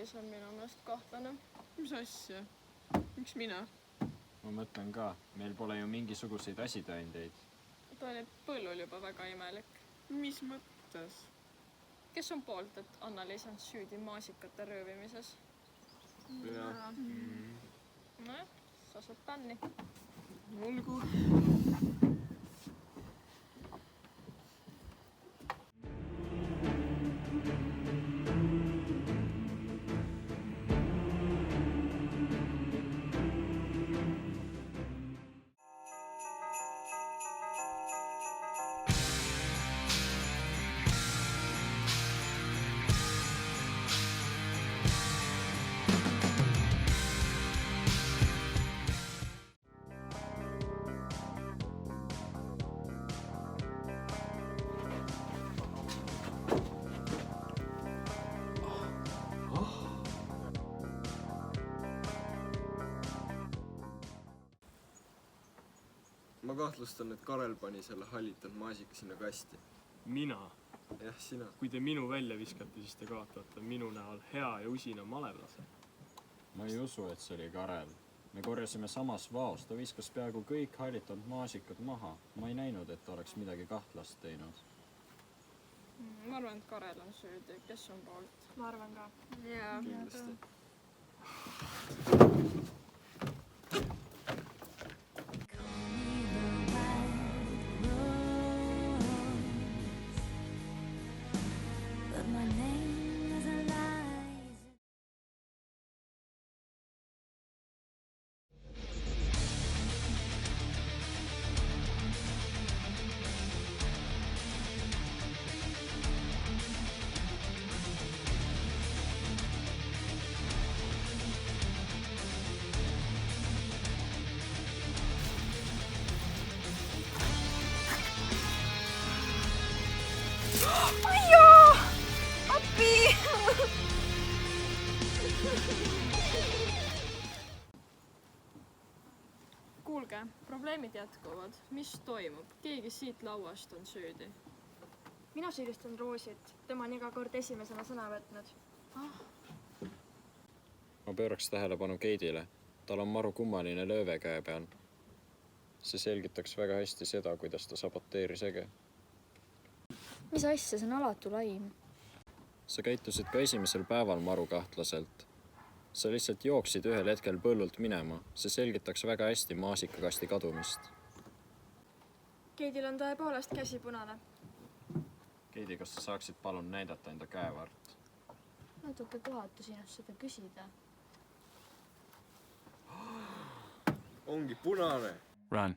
Anna-Liis on minu meelest kahtlane. Mis asja? Miks mina? Ma mõtlen ka, meil pole ju mingisuguseid asitõendeid. Ta oli põllul juba väga imelik. Mis mõttes? Kes on poolt, et Anna-Liis on süüdi maasikate röövimises? Ja. Nojah, sa saad bänni. Olgu. Ma kahtlustan, et Karel pani selle hallitud maasika sinna kasti. Mina? Jah, sina. Kui te minu välja viskate, siis te kaotate minu näol hea ja usina malevlase. Ma ei usu, et see oli Karel. Me korjasime samas vaos, ta viskas peaaegu kõik hallitud maasikad maha. Ma ei näinud, et ta oleks midagi kahtlast teinud. Ma arvan, et Karel on süüdi. Kes on poolt? Ma arvan ka. Jaa. Kindlasti. Aijoo! Appi! Kuulge, probleemid jätkuvad. Mis toimub? Keegi siit lauast on süüdi. Mina süüdistan Roosit. Tema on iga kord esimesena sõna võtnud. Ma pööraks tähelepanu Keidile. Tal on maru kummaline lööve käe peal. See selgitaks väga hästi seda, kuidas ta saboteeris Ege. Mis asja, see on alatu laim. Sa käitusid ka esimesel päeval maru kahtlaselt. Sa lihtsalt jooksid ühel hetkel põllult minema. See selgitaks väga hästi maasikakasti kadumist. Keidil on tõepoolest käsi punane. Keidi, kas sa saaksid palun näidata enda käevart? Natuke kohatu sinust seda küsida. Ongi punane. Run.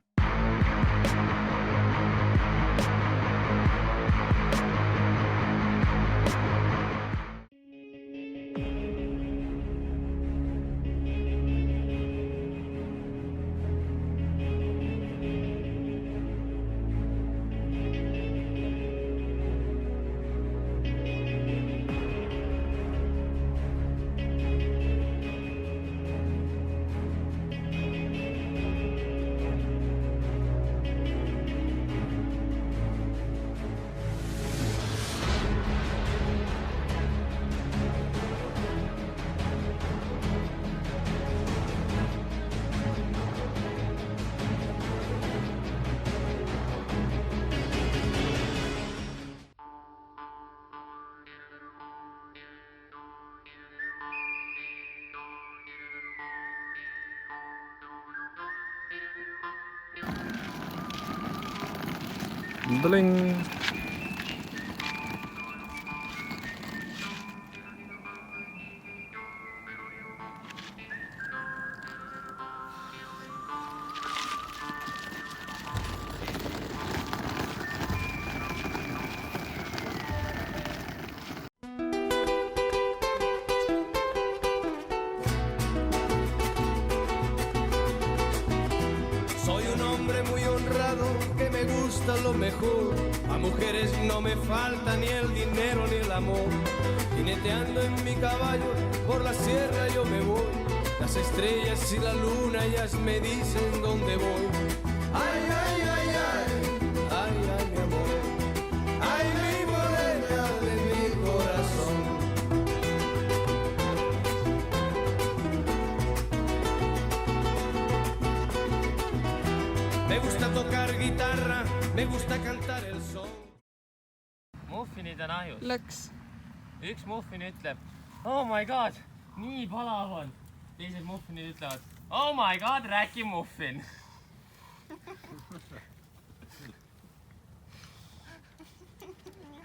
Bling! Soy un hombre muy honrado que me gusta lo mejor. A mujeres no me falta ni el dinero ni el amor. Jineteando en mi caballo por la sierra yo me voy. Las estrellas y la luna ellas me dicen dónde voy. Ay, ay, ay, ay, ay, ay, mi amor. Ay, mi morena de mi corazón. Me gusta tocar guitarra, me gusta cantar el son. Muffinid on ahjus. Läks. Üks muffin ütleb, oh my god, nii palav on. Teised muffinid ütlevad, oh my god, räägi muffin.